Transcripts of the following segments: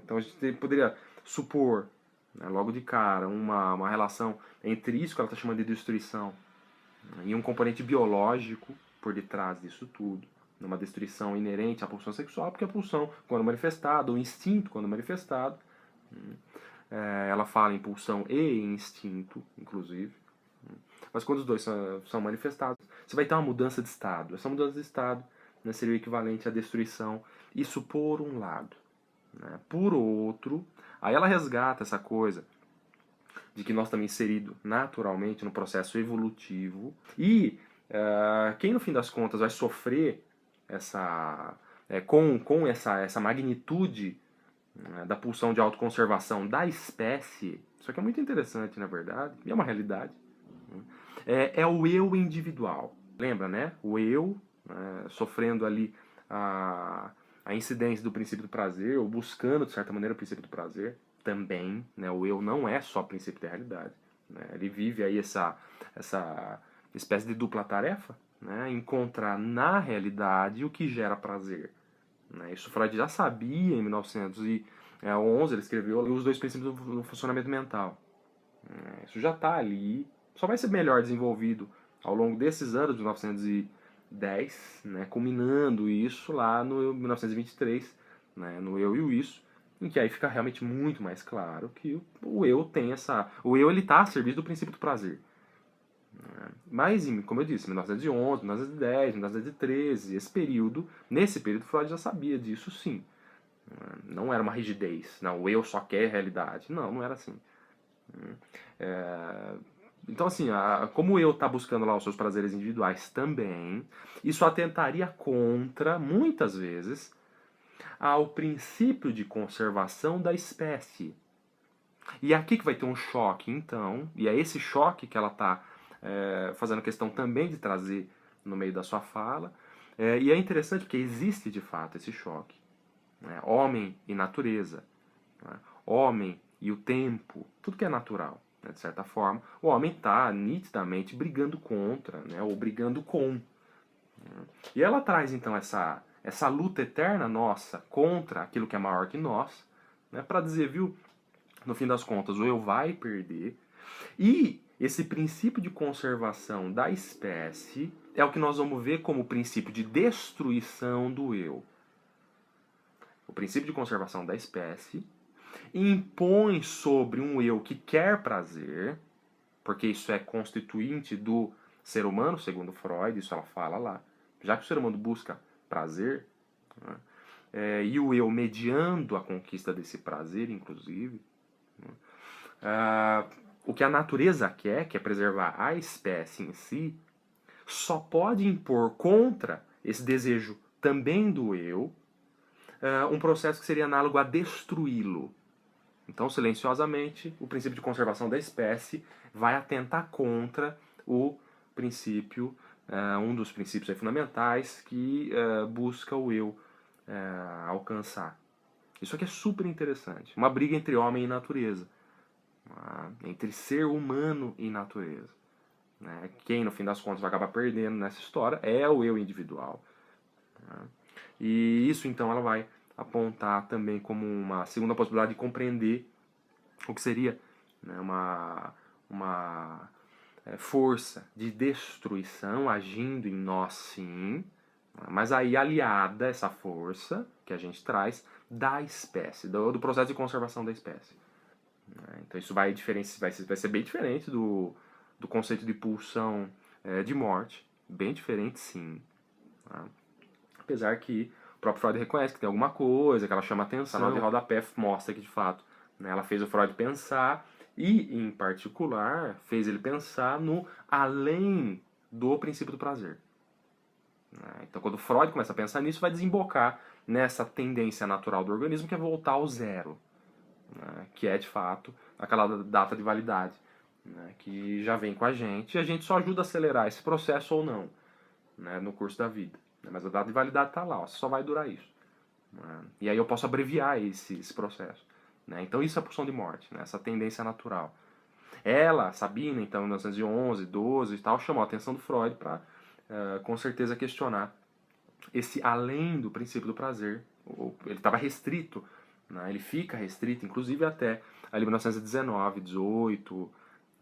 Então a gente poderia supor, né, logo de cara, uma relação entre isso que ela está chamando de destruição, né, e um componente biológico por detrás disso tudo. Uma destruição inerente à pulsão sexual, porque a pulsão, quando manifestada, o instinto, quando manifestado, ela fala em pulsão e em instinto, inclusive. Mas quando os dois são manifestados, você vai ter uma mudança de estado. Essa mudança de estado, né, seria o equivalente à destruição. Isso por um lado. Né? Por outro, aí ela resgata essa coisa de que nós estamos inseridos naturalmente no processo evolutivo. E quem no fim das contas vai sofrer com essa magnitude, né, da pulsão de autoconservação da espécie, isso aqui é muito interessante, na verdade, e é uma realidade, é o eu individual. Lembra, né? O eu, sofrendo ali a incidência do princípio do prazer, ou buscando, de certa maneira, o princípio do prazer, também, né? O eu não é só princípio da realidade. Né? Ele vive aí essa espécie de dupla tarefa, né? Encontrar na realidade o que gera prazer. Né? Isso Freud já sabia em 1911, ele escreveu os dois princípios do funcionamento mental. Isso já está ali, só vai ser melhor desenvolvido ao longo desses anos de 1910, né, culminando isso lá no 1923, né, no Eu e o Isso, em que aí fica realmente muito mais claro que o eu tem o eu ele está a serviço do princípio do prazer. Mas, como eu disse, 1911, 1910, 1913, nesse período Freud já sabia disso sim. Não era uma rigidez, não, o eu só quer realidade. Não, não era assim. Então, assim, como eu tá buscando lá os seus prazeres individuais também, isso atentaria contra, muitas vezes, ao princípio de conservação da espécie. E aqui que vai ter um choque, então, e é esse choque que ela está fazendo questão também de trazer no meio da sua fala, e é interessante porque existe de fato esse choque. Né? Homem e natureza, né? Homem e o tempo, tudo que é natural, né? De certa forma, o homem está nitidamente brigando contra, né? Ou brigando com. Né? E ela traz então essa luta eterna nossa contra aquilo que é maior que nós, né? Para dizer, viu, no fim das contas, o eu vai perder. E esse princípio de conservação da espécie é o que nós vamos ver como o princípio de destruição do eu. O princípio de conservação da espécie impõe sobre um eu que quer prazer, porque isso é constituinte do ser humano, segundo Freud, isso ela fala lá. Já que o ser humano busca prazer, né, e o eu mediando a conquista desse prazer, inclusive, né, o que a natureza quer, que é preservar a espécie em si, só pode impor contra esse desejo também do eu um processo que seria análogo a destruí-lo. Então, silenciosamente, o princípio de conservação da espécie vai atentar contra o princípio, um dos princípios fundamentais que busca o eu alcançar. Isso aqui é super interessante. Uma briga entre homem e natureza. Entre ser humano e natureza. Quem, no fim das contas, vai acabar perdendo nessa história é o eu individual. E isso, então, ela vai apontar também como uma segunda possibilidade de compreender o que seria, né, uma força de destruição agindo em nós, sim, mas aí aliada essa força que a gente traz da espécie, do processo de conservação da espécie. Então isso vai ser bem diferente do conceito de pulsão de morte, bem diferente, sim. Tá? Apesar que o próprio Freud reconhece que tem alguma coisa, que ela chama atenção. A nota de rodapé mostra que, de fato, né, ela fez o Freud pensar e, em particular, fez ele pensar no além do princípio do prazer. Então, quando Freud começa a pensar nisso, vai desembocar nessa tendência natural do organismo que é voltar ao zero, que é, de fato, aquela data de validade, que já vem com a gente e a gente só ajuda a acelerar esse processo ou não, no curso da vida. Mas a data de validade está lá, só vai durar isso. E aí eu posso abreviar esse processo. Então isso é a pulsão de morte, essa tendência natural. Ela, Sabina, então, em 1911, 12 e tal, chamou a atenção do Freud para, com certeza, questionar esse além do princípio do prazer. Ele estava restrito né? Ele fica restrito, inclusive até ali 1919, 18,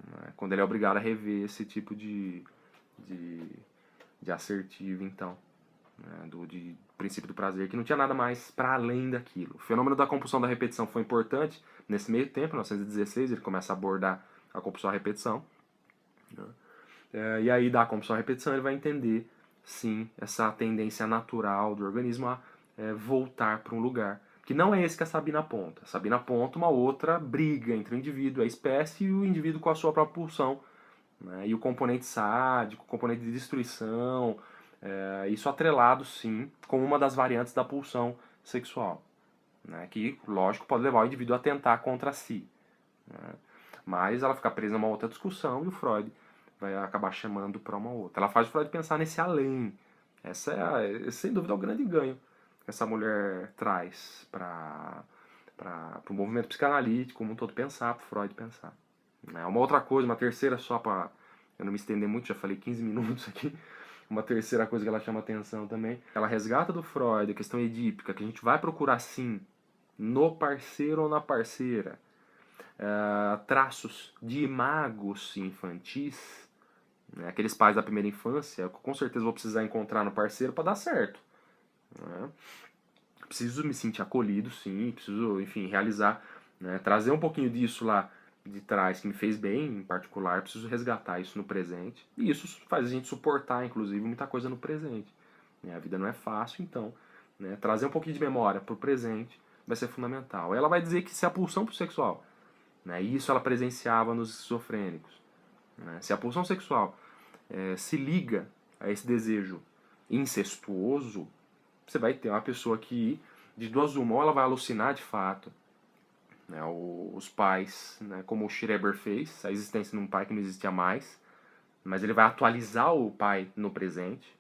né? Quando ele é obrigado a rever esse tipo de, de assertivo, então, né? De princípio do prazer, que não tinha nada mais para além daquilo. O fenômeno da compulsão da repetição foi importante nesse meio tempo, em 1916, ele começa a abordar a compulsão à repetição, né? E aí, da compulsão à repetição, ele vai entender, sim, essa tendência natural do organismo a voltar para um lugar. Que não é esse que a Sabina aponta. A Sabina aponta uma outra briga entre o indivíduo, a espécie, e o indivíduo com a sua própria pulsão, né? E o componente sádico, o componente de destruição, isso atrelado, sim, como uma das variantes da pulsão sexual, né? Que, lógico, pode levar o indivíduo a tentar contra si, né? Mas ela fica presa numa outra discussão e o Freud vai acabar chamando para uma outra. Ela faz o Freud pensar nesse além. Sem dúvida, é o grande ganho que essa mulher traz para o movimento psicanalítico, como um todo pensar, para o Freud pensar. Uma outra coisa, uma terceira, só para eu não me estender muito, já falei 15 minutos aqui. Uma terceira coisa que ela chama atenção também, ela resgata do Freud a questão edípica, que a gente vai procurar sim no parceiro ou na parceira, traços de imagos infantis, né? Aqueles pais da primeira infância, eu com certeza vou precisar encontrar no parceiro para dar certo, né? Preciso me sentir acolhido, sim, preciso, enfim, realizar, né? Trazer um pouquinho disso lá de trás que me fez bem, em particular, preciso resgatar isso no presente, e isso faz a gente suportar, inclusive, muita coisa no presente, né? A vida não é fácil, então, né? Trazer um pouquinho de memória para o presente vai ser fundamental. Ela vai dizer que se a pulsão pro sexual, né? Isso ela presenciava nos esquizofrênicos, né? Se a pulsão sexual se liga a esse desejo incestuoso, você vai ter uma pessoa que, de duas uma, ou ela vai alucinar de fato, né? Os pais, né? Como o Schreber fez, a existência de um pai que não existia mais, mas ele vai atualizar o pai no presente,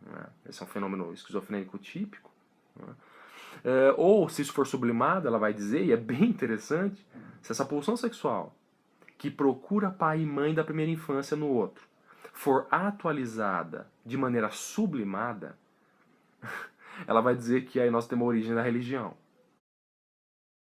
né? Esse é um fenômeno esquizofrênico típico, né? Ou, se isso for sublimado, ela vai dizer, e é bem interessante, se essa pulsão sexual que procura pai e mãe da primeira infância no outro for atualizada de maneira sublimada, ela vai dizer que aí nós temos a origem da religião.